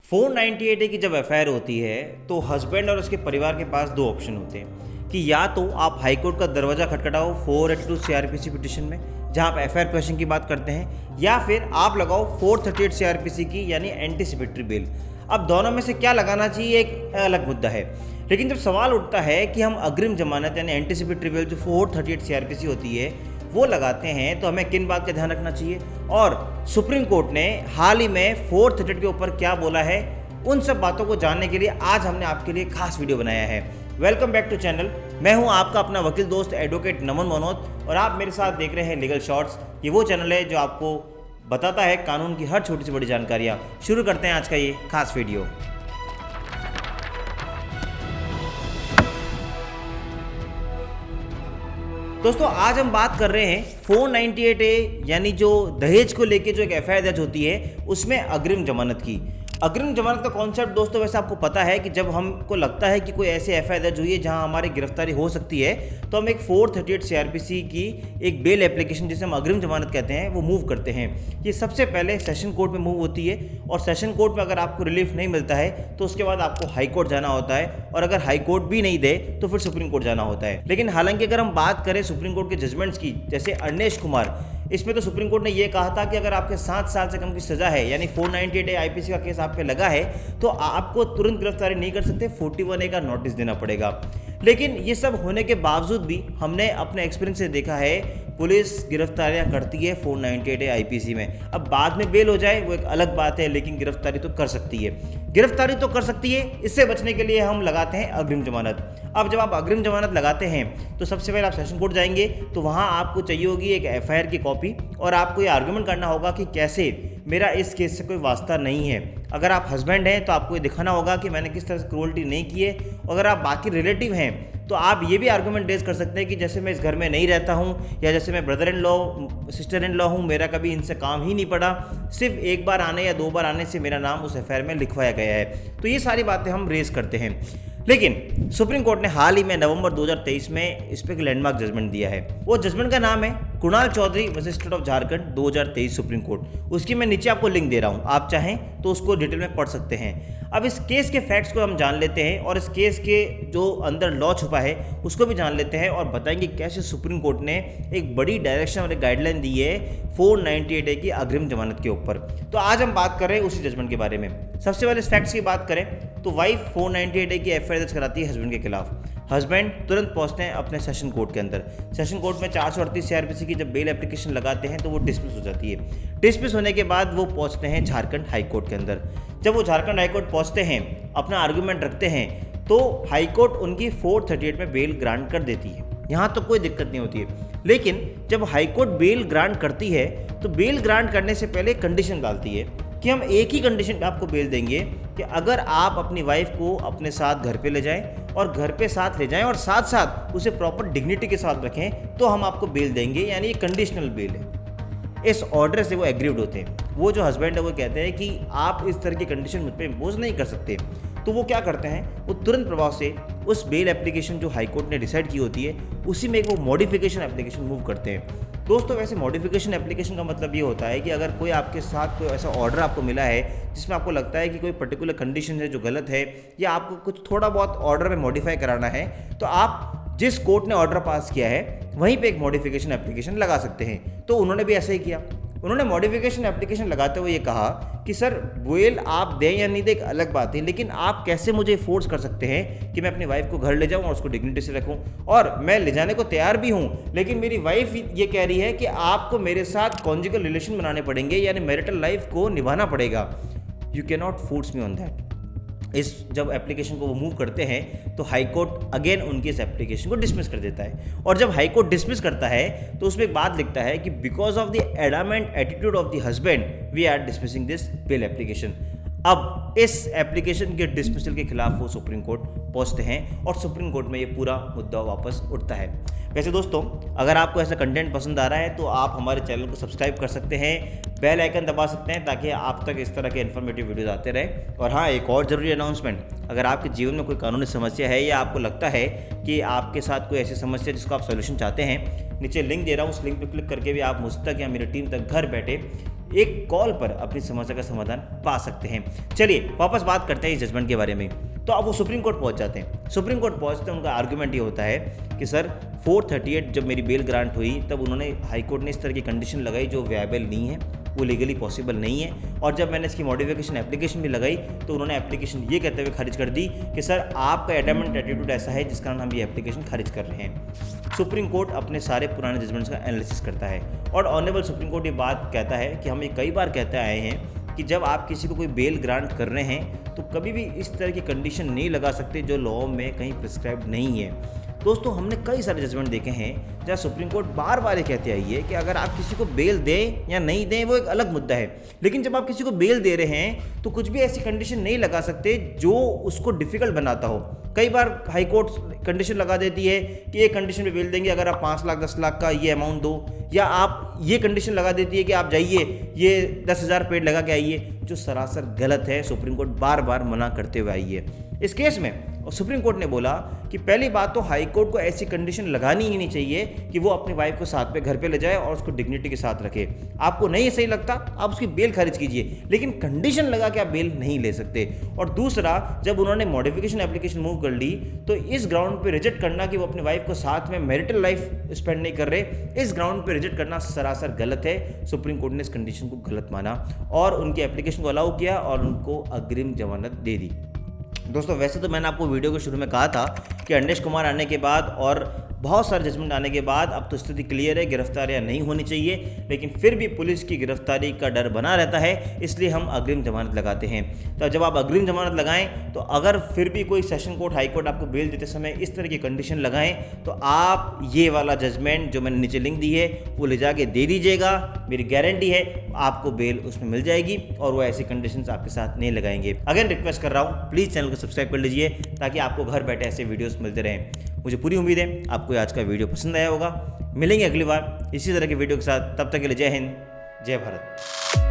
498A की जब FIR होती है तो हस्बैंड और उसके परिवार के पास दो ऑप्शन होते हैं कि या तो आप हाई कोर्ट का दरवाज़ा खटखटाओ 482 सीआरपीसी पिटिशन में जहां आप एफआईआर क्वेश्चन की बात करते हैं, या फिर आप लगाओ 438 सीआरपीसी की यानी एंटीसिपेटरी बेल। अब दोनों में से क्या लगाना चाहिए एक अलग मुद्दा है, लेकिन जब सवाल उठता है कि हम अग्रिम जमानत यानी एंटीसिपेटरी बेल जो 438 सीआरपीसी होती है वो लगाते हैं तो हमें किन बात का ध्यान रखना चाहिए और सुप्रीम कोर्ट ने हाल ही में 438 के ऊपर क्या बोला है, उन सब बातों को जानने के लिए आज हमने आपके लिए खास वीडियो बनाया है। Welcome back to channel. मैं हूं आपका अपना वकील दोस्त एडवोकेट नमन मनोज और आप मेरे साथ देख रहे हैं लीगल शॉर्ट्स। ये वो चैनल है जो आपको बताता है कानून की हर छोटी से बड़ी जानकारियाँ। शुरू करते हैं आज का ये खास वीडियो। दोस्तों आज हम बात कर रहे हैं 498A यानी जो दहेज को लेके जो एक एफआईआर दर्ज होती है उसमें अग्रिम जमानत की। अग्रिम जमानत का कॉन्सेप्ट दोस्तों वैसे आपको पता है कि जब हमको लगता है कि कोई ऐसे एफआईआर दर्ज हुई है जहां हमारी गिरफ्तारी हो सकती है तो हम एक 438 सीआरपीसी की एक बेल एप्लीकेशन जिसे हम अग्रिम जमानत कहते हैं वो मूव करते हैं। ये सबसे पहले सेशन कोर्ट में मूव होती है और सेशन कोर्ट में अगर आपको रिलीफ नहीं मिलता है तो उसके बाद आपको हाई कोर्ट जाना होता है और अगर हाई कोर्ट भी नहीं दे तो फिर सुप्रीम कोर्ट जाना होता है। लेकिन हालांकि अगर हम बात करें सुप्रीम कोर्ट के जजमेंट्स की, जैसे अर्नेश कुमार, इसमें तो सुप्रीम कोर्ट ने यह कहा था कि अगर आपके 7 साल से कम की सजा है यानी 498A आईपीसी का केस आप पे लगा है तो आपको तुरंत गिरफ्तारी नहीं कर सकते, 41A का नोटिस देना पड़ेगा। लेकिन ये सब होने के बावजूद भी हमने अपने एक्सपीरियंस से देखा है पुलिस गिरफ्तारियां करती है 498A आईपीसी में। अब बाद में बेल हो जाए वो एक अलग बात है, लेकिन गिरफ्तारी तो कर सकती है। गिरफ्तारी तो कर सकती है, इससे बचने के लिए हम लगाते हैं अग्रिम जमानत। अब जब आप अग्रिम जमानत लगाते हैं तो सबसे पहले आप सेशन कोर्ट जाएंगे तो वहाँ आपको चाहिए होगी एक एफआईआर की कॉपी और आपको ये आर्गूमेंट करना होगा कि कैसे मेरा इस केस से कोई वास्ता नहीं है। अगर आप हस्बैंड हैं तो आपको ये दिखाना होगा कि मैंने किस तरह से क्रूअल्टी नहीं की है। अगर आप बाकी रिलेटिव हैं तो आप ये भी आर्गूमेंट रेज कर सकते हैं कि जैसे मैं इस घर में नहीं रहता हूँ या जैसे मैं brother in law sister in law हूँ, मेरा कभी इनसे काम ही नहीं पड़ा, सिर्फ एक बार आने या 2 बार आने से मेरा नाम उस एफआईआर में लिखवाया गया है। तो ये सारी बातें हम रेज करते हैं। लेकिन सुप्रीम कोर्ट ने हाल ही में नवंबर 2023 में इस पर एक लैंडमार्क जजमेंट दिया है। वो जजमेंट का नाम है Kunal Chaudhary versus state of Jharkhand 2023 supreme court. उसकी मैं नीचे आपको लिंक दे रहा हूँ, आप चाहें तो उसको डिटेल में पढ़ सकते हैं। अब इस केस के फैक्ट्स को हम जान लेते हैं और इस केस के जो अंदर लॉ छुपा है उसको भी जान लेते हैं और बताएंगे कैसे सुप्रीम कोर्ट ने एक बड़ी डायरेक्शन और एक गाइडलाइन दी है 498A की अग्रिम जमानत के ऊपर। तो आज हम बात कर रहे हैं उसी जजमेंट के बारे में। सबसे पहले इस फैक्ट्स की बात करें तो वाइफ 498A की एफआईआर दर्ज कराती है हस्बैंड के खिलाफ। हस्बैंड तुरंत पहुंचते हैं अपने सेशन कोर्ट के अंदर। सेशन कोर्ट में 438 सीआरपीसी की जब बेल एप्लीकेशन लगाते हैं तो वो डिसमिस हो जाती है। डिसमिस होने के बाद वो पहुंचते हैं झारखंड हाई कोर्ट के अंदर। जब वो झारखंड हाई कोर्ट पहुंचते हैं, अपना आर्गूमेंट रखते हैं तो हाई कोर्ट उनकी 438 में बेल ग्रांट कर देती है। यहाँ तो कोई दिक्कत नहीं होती है। लेकिन जब हाई कोर्ट बेल ग्रांट करती है तो बेल ग्रांट करने से पहले कंडीशन डालती है कि हम एक ही कंडीशन पे आपको बेल देंगे कि अगर आप अपनी वाइफ को अपने साथ घर पे ले जाएं और घर पे साथ ले जाएं और साथ साथ उसे प्रॉपर डिग्निटी के साथ रखें तो हम आपको बेल देंगे, यानी ये कंडीशनल बेल है। इस ऑर्डर से वो एग्रीड होते हैं। वो जो हस्बैंड है वो कहते हैं कि आप इस तरह की कंडीशन मुझ पर इम्पोज नहीं कर सकते। तो वो क्या करते हैं, वो तुरंत प्रभाव से उस बेल एप्लीकेशन जो हाई कोर्ट ने डिसाइड की होती है उसी में एक वो मॉडिफिकेशन एप्लीकेशन मूव करते हैं। दोस्तों वैसे मॉडिफिकेशन एप्लीकेशन का मतलब ये होता है कि अगर कोई आपके साथ कोई ऐसा ऑर्डर आपको मिला है जिसमें आपको लगता है कि कोई पर्टिकुलर कंडीशन है जो गलत है या आपको कुछ थोड़ा बहुत ऑर्डर में मॉडिफाई कराना है तो आप जिस कोर्ट ने ऑर्डर पास किया है वहीं पे एक मॉडिफिकेशन एप्लीकेशन लगा सकते हैं। तो उन्होंने भी ऐसा ही किया। उन्होंने मॉडिफिकेशन एप्लीकेशन लगाते हुए ये कहा कि सर बेल आप दें या नहीं दें एक अलग बात है, लेकिन आप कैसे मुझे फोर्स कर सकते हैं कि मैं अपनी वाइफ को घर ले जाऊं और उसको डिग्निटी से रखूं, और मैं ले जाने को तैयार भी हूं, लेकिन मेरी वाइफ ये कह रही है कि आपको मेरे साथ कॉन्जुगल रिलेशन बनाने पड़ेंगे यानी मैरिटल लाइफ को निभाना पड़ेगा। You can not force me on that. इस जब एप्लीकेशन को वो मूव करते हैं तो हाई कोर्ट अगेन उनकी इस एप्लीकेशन को डिसमिस कर देता है। और जब हाई कोर्ट डिसमिस करता है तो उसमें एक बात लिखता है कि because of the adamant attitude of the husband we are dismissing this bail application. अब इस एप्लीकेशन के डिसमिसल के खिलाफ वो सुप्रीम कोर्ट पहुंचते हैं और सुप्रीम कोर्ट में ये पूरा मुद्दा वापस उठता है। वैसे दोस्तों अगर आपको ऐसा कंटेंट पसंद आ रहा है तो आप हमारे चैनल को सब्सक्राइब कर सकते हैं, बेल आइकन दबा सकते हैं ताकि आप तक इस तरह के इन्फॉर्मेटिव वीडियोस आते रहें। और हाँ, एक और ज़रूरी अनाउंसमेंट, अगर आपके जीवन में कोई कानूनी समस्या है या आपको लगता है कि आपके साथ कोई ऐसी समस्या जिसको आप सोल्यूशन चाहते हैं, नीचे लिंक दे रहा हूँ, उस लिंक पर क्लिक करके भी आप मुझ तक या मेरी टीम तक घर बैठे एक कॉल पर अपनी समस्या का समाधान पा सकते हैं। चलिए वापस बात करते हैं इस जजमेंट के बारे में। तो अब वो सुप्रीम कोर्ट पहुंच जाते हैं। सुप्रीम कोर्ट पहुंचते हैं, उनका आर्गुमेंट ये होता है कि सर 438 जब मेरी बेल ग्रांट हुई तब उन्होंने हाई कोर्ट ने इस तरह की कंडीशन लगाई जो वायबल नहीं है, वो लीगली पॉसिबल नहीं है। और जब मैंने इसकी मॉडिफिकेशन एप्लीकेशन भी लगाई तो उन्होंने एप्लीकेशन ये कहते हुए खारिज कर दी कि सर आपका एडमेंट एटीट्यूड ऐसा है जिस कारण हम ये एप्लीकेशन खारिज कर रहे हैं। सुप्रीम कोर्ट अपने सारे पुराने जजमेंट्स का एनालिसिस करता है और ऑनरेबल सुप्रीम कोर्ट ये बात कहता है कि हम ये कई बार कहते आए हैं कि जब आप किसी को कोई बेल ग्रांट कर रहे हैं तो कभी भी इस तरह की कंडीशन नहीं लगा सकते जो लॉ में कहीं प्रिस्क्राइब नहीं है। दोस्तों हमने कई सारे जजमेंट देखे हैं जहाँ सुप्रीम कोर्ट बार बार ये कहते आई है कि अगर आप किसी को बेल दें या नहीं दें वो एक अलग मुद्दा है, लेकिन जब आप किसी को बेल दे रहे हैं तो कुछ भी ऐसी कंडीशन नहीं लगा सकते जो उसको डिफिकल्ट बनाता हो। कई बार हाई कोर्ट कंडीशन लगा देती है कि एक कंडीशन पे बेल देंगे अगर आप 5 लाख 10 लाख का ये अमाउंट दो, या आप ये कंडीशन लगा देती है कि आप जाइए ये 10,000 पेड़ लगा के आइए, जो सरासर गलत है। सुप्रीम कोर्ट बार बार मना करते हुए आई है इस केस में। और सुप्रीम कोर्ट ने बोला कि पहली बात तो हाई कोर्ट को ऐसी कंडीशन लगानी ही नहीं चाहिए कि वो अपनी वाइफ को साथ पे घर पे ले जाए और उसको डिग्निटी के साथ रखे। आपको नहीं सही लगता आप उसकी बेल खारिज कीजिए, लेकिन कंडीशन लगा के आप बेल नहीं ले सकते। और दूसरा, जब उन्होंने मॉडिफिकेशन एप्लीकेशन मूव कर ली तो इस ग्राउंड पे रिजेक्ट करना कि वो अपनी वाइफ को साथ में मैरिटल लाइफ स्पेंड नहीं कर रहे, इस ग्राउंड पे रिजेक्ट करना सरासर गलत है। सुप्रीम कोर्ट ने इस कंडीशन को गलत माना और उनकी एप्लीकेशन को अलाउ किया और उनको अग्रिम जमानत दे दी। दोस्तों वैसे तो मैंने आपको वीडियो के शुरू में कहा था कि अंडेश कुमार आने के बाद और बहुत सारे जजमेंट आने के बाद अब तो स्थिति क्लियर है, गिरफ्तारियां नहीं होनी चाहिए, लेकिन फिर भी पुलिस की गिरफ्तारी का डर बना रहता है, इसलिए हम अग्रिम जमानत लगाते हैं। तो जब आप अग्रिम जमानत लगाएं तो अगर फिर भी कोई सेशन कोर्ट हाई कोर्ट आपको बेल देते समय इस तरह की कंडीशन लगाएं तो आप ये वाला जजमेंट जो मैंने नीचे लिंक दी है वो ले जाके दे दीजिएगा। मेरी गारंटी है आपको बेल उसमें मिल जाएगी और वो ऐसी कंडीशंस आपके साथ नहीं लगाएंगे। अगेन रिक्वेस्ट कर रहा हूँ, प्लीज़ चैनल को सब्सक्राइब कर लीजिए ताकि आपको घर बैठे ऐसे वीडियोस मिलते रहें। मुझे पूरी उम्मीद है आपको आज का वीडियो पसंद आया होगा। मिलेंगे अगली बार इसी तरह के वीडियो के साथ, तब तक के लिए जय हिंद, जय भारत।